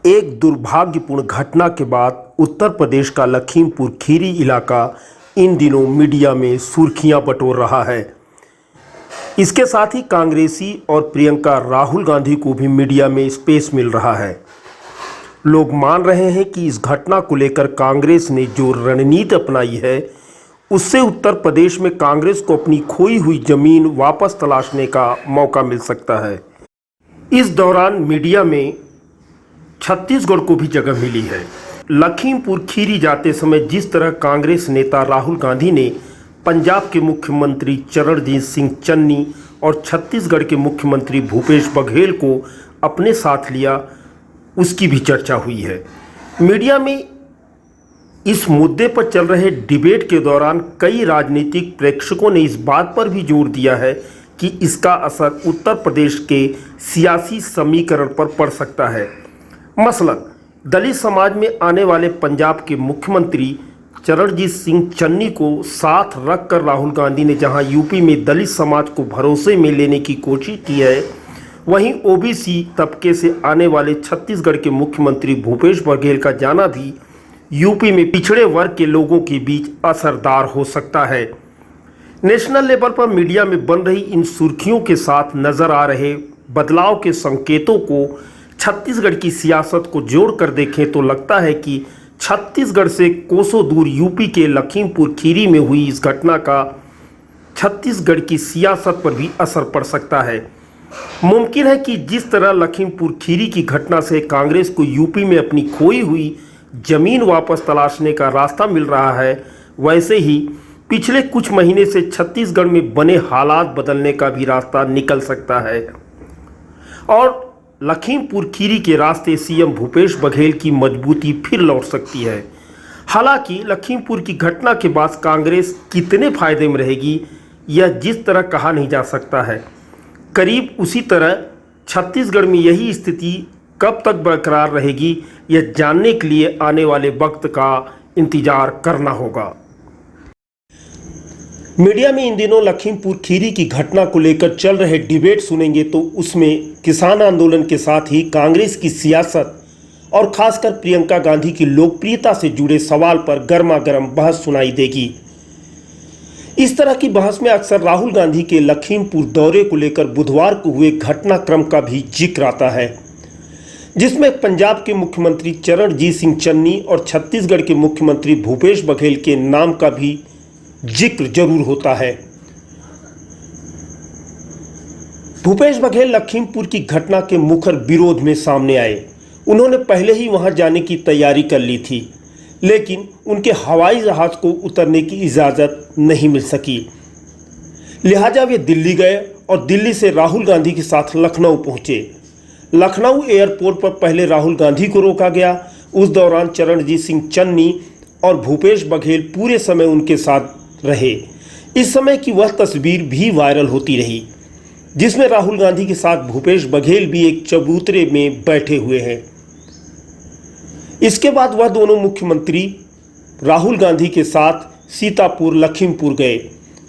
एक दुर्भाग्यपूर्ण घटना के बाद उत्तर प्रदेश का लखीमपुर खीरी इलाका इन दिनों मीडिया में सुर्खियां बटोर रहा है। इसके साथ ही कांग्रेसी और प्रियंका राहुल गांधी को भी मीडिया में स्पेस मिल रहा है। लोग मान रहे हैं कि इस घटना को लेकर कांग्रेस ने जो रणनीति अपनाई है उससे उत्तर प्रदेश में कांग्रेस को अपनी खोई हुई जमीन वापस तलाशने का मौका मिल सकता है। इस दौरान मीडिया में छत्तीसगढ़ को भी जगह मिली है। लखीमपुर खीरी जाते समय जिस तरह कांग्रेस नेता राहुल गांधी ने पंजाब के मुख्यमंत्री चरणजीत सिंह चन्नी और छत्तीसगढ़ के मुख्यमंत्री भूपेश बघेल को अपने साथ लिया, उसकी भी चर्चा हुई है। मीडिया में इस मुद्दे पर चल रहे डिबेट के दौरान कई राजनीतिक प्रेक्षकों ने इस बात पर भी जोर दिया है कि इसका असर उत्तर प्रदेश के सियासी समीकरण पर पड़ सकता है। मसलन दलित समाज में आने वाले पंजाब के मुख्यमंत्री चरणजीत सिंह चन्नी को साथ रखकर राहुल गांधी ने जहां यूपी में दलित समाज को भरोसे में लेने की कोशिश की है, वहीं ओबीसी तबके से आने वाले छत्तीसगढ़ के मुख्यमंत्री भूपेश बघेल का जाना भी यूपी में पिछड़े वर्ग के लोगों के बीच असरदार हो सकता है। नेशनल लेवल पर मीडिया में बन रही इन सुर्खियों के साथ नजर आ रहे बदलाव के संकेतों को छत्तीसगढ़ की सियासत को जोड़कर देखें तो लगता है कि छत्तीसगढ़ से कोसों दूर यूपी के लखीमपुर खीरी में हुई इस घटना का छत्तीसगढ़ की सियासत पर भी असर पड़ सकता है। मुमकिन है कि जिस तरह लखीमपुर खीरी की घटना से कांग्रेस को यूपी में अपनी खोई हुई जमीन वापस तलाशने का रास्ता मिल रहा है, वैसे ही पिछले कुछ महीने से छत्तीसगढ़ में बने हालात बदलने का भी रास्ता निकल सकता है और लखीमपुर खीरी के रास्ते सीएम भूपेश बघेल की मजबूती फिर लौट सकती है। हालांकि लखीमपुर की घटना के बाद कांग्रेस कितने फायदे में रहेगी, यह जिस तरह कहा नहीं जा सकता है। करीब उसी तरह छत्तीसगढ़ में यही स्थिति कब तक बरकरार रहेगी, यह जानने के लिए आने वाले वक्त का इंतजार करना होगा। मीडिया में इन दिनों लखीमपुर खीरी की घटना को लेकर चल रहे डिबेट सुनेंगे तो उसमें किसान आंदोलन के साथ ही कांग्रेस की सियासत और खासकर प्रियंका गांधी की लोकप्रियता से जुड़े सवाल पर गर्मा गर्म बहस सुनाई देगी। इस तरह की बहस में अक्सर राहुल गांधी के लखीमपुर दौरे को लेकर बुधवार को हुए घटनाक्रम का भी जिक्र आता है, जिसमें पंजाब के मुख्यमंत्री चरणजीत सिंह चन्नी और छत्तीसगढ़ के मुख्यमंत्री भूपेश बघेल के नाम का भी जिक्र जरूर होता है। भूपेश बघेल लखीमपुर की घटना के मुखर विरोध में सामने आए। उन्होंने पहले ही वहां जाने की तैयारी कर ली थी, लेकिन उनके हवाई जहाज को उतरने की इजाज़त नहीं मिल सकी। लिहाजा वे दिल्ली गए और दिल्ली से राहुल गांधी के साथ लखनऊ पहुंचे। लखनऊ एयरपोर्ट पर पहले राहुल गांधी को रोका गया। उस दौरान चरणजीत सिंह चन्नी और भूपेश बघेल पूरे समय उनके साथ रहे। इस समय की वह तस्वीर भी वायरल होती रही, जिसमें राहुल गांधी के साथ भूपेश बघेल भी एक चबूतरे में बैठे हुए हैं। इसके बाद वह दोनों मुख्यमंत्री राहुल गांधी के साथ सीतापुर लखीमपुर गए।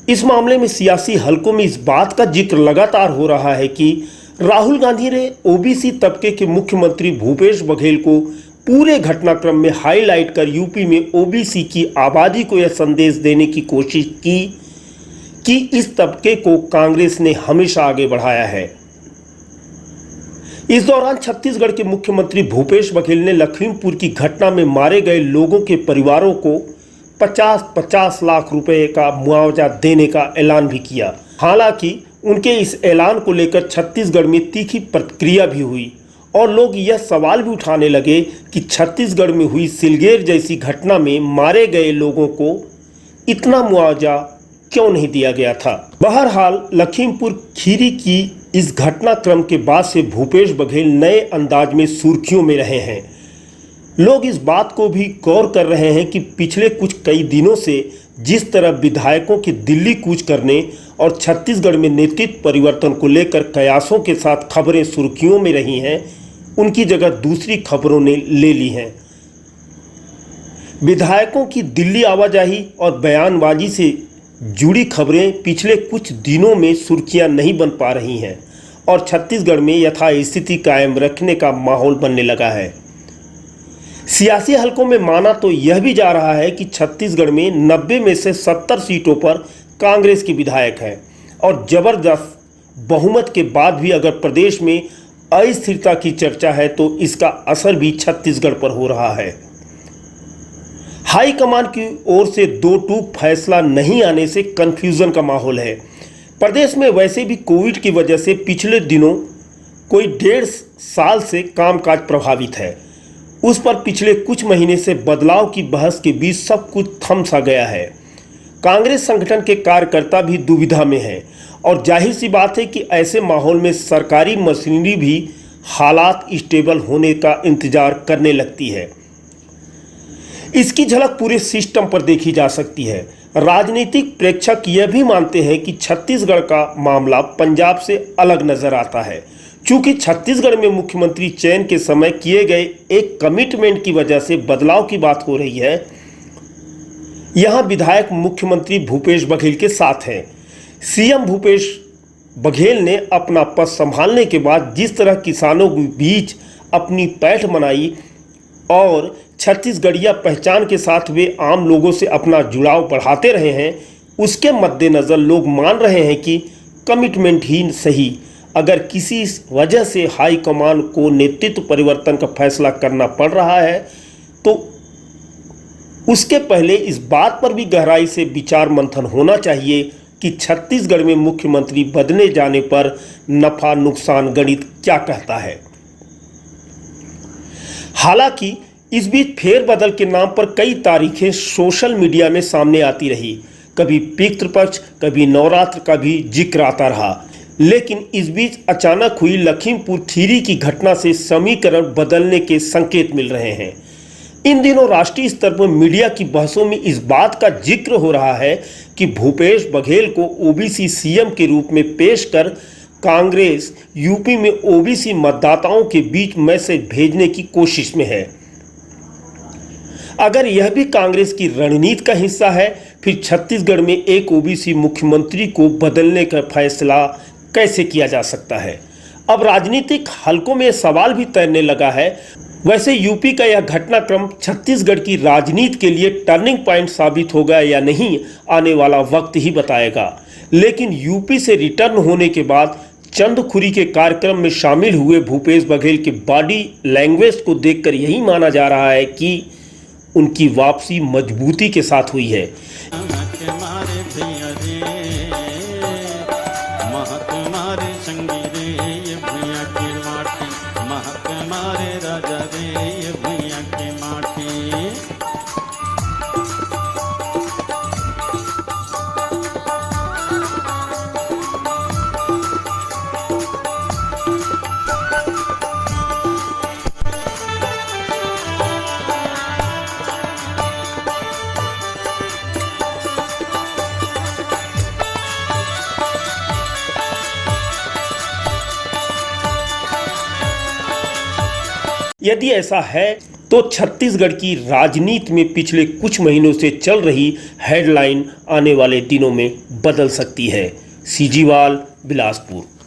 इस मामले में सियासी हलकों में इस बात का जिक्र लगातार हो रहा है कि राहुल गांधी ने ओबीसी तबके के मुख्यमंत्री भूपेश बघेल को पूरे घटनाक्रम में हाईलाइट कर यूपी में ओबीसी की आबादी को यह संदेश देने की कोशिश की कि इस तबके को कांग्रेस ने हमेशा आगे बढ़ाया है। इस दौरान छत्तीसगढ़ के मुख्यमंत्री भूपेश बघेल ने लखीमपुर की घटना में मारे गए लोगों के परिवारों को 50-50 लाख रुपए का मुआवजा देने का ऐलान भी किया। हालांकि उनके इस ऐलान को लेकर छत्तीसगढ़ में तीखी प्रतिक्रिया भी हुई और लोग यह सवाल भी उठाने लगे कि छत्तीसगढ़ में हुई सिलगेर जैसी घटना में मारे गए लोगों को इतना मुआवजा क्यों नहीं दिया गया था। बहरहाल लखीमपुर खीरी की इस घटनाक्रम के बाद से भूपेश बघेल नए अंदाज में सुर्खियों में रहे हैं। लोग इस बात को भी गौर कर रहे हैं कि पिछले कई दिनों से जिस तरह विधायकों के दिल्ली कूच करने और छत्तीसगढ़ में नेतृत्व परिवर्तन को लेकर कयासों के साथ खबरें सुर्खियों में रही हैं, उनकी जगह दूसरी खबरों ने ले ली हैं। विधायकों की दिल्ली आवाजाही और बयानबाजी से जुड़ी खबरें पिछले कुछ दिनों में सुर्खियां नहीं बन पा रही हैं और छत्तीसगढ़ में यथास्थिति कायम रखने का माहौल बनने लगा है। सियासी हलकों में माना तो यह भी जा रहा है कि छत्तीसगढ़ में 90 में से 70 सीटों पर कांग्रेस के विधायक हैं और जबरदस्त बहुमत के बाद भी अगर प्रदेश में अस्थिरता की चर्चा है तो इसका असर भी छत्तीसगढ़ पर हो रहा है। हाईकमान की ओर से दो टूक फैसला नहीं आने से कंफ्यूजन का माहौल है। प्रदेश में वैसे भी कोविड की वजह से पिछले दिनों कोई 1.5 साल से कामकाज प्रभावित है। उस पर पिछले कुछ महीने से बदलाव की बहस के बीच सब कुछ थम सा गया है। कांग्रेस संगठन के कार्यकर्ता भी दुविधा में हैं और जाहिर सी बात है कि ऐसे माहौल में सरकारी मशीनरी भी हालात स्टेबल होने का इंतजार करने लगती है। इसकी झलक पूरे सिस्टम पर देखी जा सकती है। राजनीतिक प्रेक्षक यह भी मानते हैं कि छत्तीसगढ़ का मामला पंजाब से अलग नजर आता है। चूंकि छत्तीसगढ़ में मुख्यमंत्री चयन के समय किए गए एक कमिटमेंट की वजह से बदलाव की बात हो रही है। यहां विधायक मुख्यमंत्री भूपेश बघेल के साथ हैं। सीएम भूपेश बघेल ने अपना पद संभालने के बाद जिस तरह किसानों के बीच अपनी पैठ मनाई और छत्तीसगढ़िया पहचान के साथ वे आम लोगों से अपना जुड़ाव बढ़ाते रहे हैं, उसके मद्देनज़र लोग मान रहे हैं कि कमिटमेंट ही सही, अगर किसी वजह से हाईकमान को नेतृत्व परिवर्तन का फैसला करना पड़ रहा है तो उसके पहले इस बात पर भी गहराई से विचार मंथन होना चाहिए कि छत्तीसगढ़ में मुख्यमंत्री बदले जाने पर नफा नुकसान गणित क्या कहता है। हालांकि इस बीच फेरबदल के नाम पर कई तारीखें सोशल मीडिया में सामने आती रही। कभी पितृपक्ष, कभी नवरात्र का भी जिक्र आता रहा, लेकिन इस बीच अचानक हुई लखीमपुर खीरी की घटना से समीकरण बदलने के संकेत मिल रहे हैं। इन दिनों राष्ट्रीय स्तर पर मीडिया की बहसों में इस बात का जिक्र हो रहा है कि भूपेश बघेल को ओबीसी सीएम के रूप में पेश कर कांग्रेस यूपी में ओबीसी मतदाताओं के बीच मैसेज भेजने की कोशिश में है। अगर यह भी कांग्रेस की रणनीति का हिस्सा है, फिर छत्तीसगढ़ में एक ओबीसी मुख्यमंत्री को बदलने का फैसला कैसे किया जा सकता है। अब राजनीतिक हलकों में सवाल भी तैरने लगा है। वैसे यूपी का यह घटनाक्रम छत्तीसगढ़ की राजनीति के लिए टर्निंग पॉइंट साबित होगा या नहीं, आने वाला वक्त ही बताएगा। लेकिन यूपी से रिटर्न होने के बाद चंदखुरी के कार्यक्रम में शामिल हुए भूपेश बघेल के बॉडी लैंग्वेज को देखकर यही माना जा रहा है कि उनकी वापसी मजबूती के साथ हुई है। यदि ऐसा है तो छत्तीसगढ़ की राजनीति में पिछले कुछ महीनों से चल रही हेडलाइन आने वाले दिनों में बदल सकती है। सीजीवाल, बिलासपुर।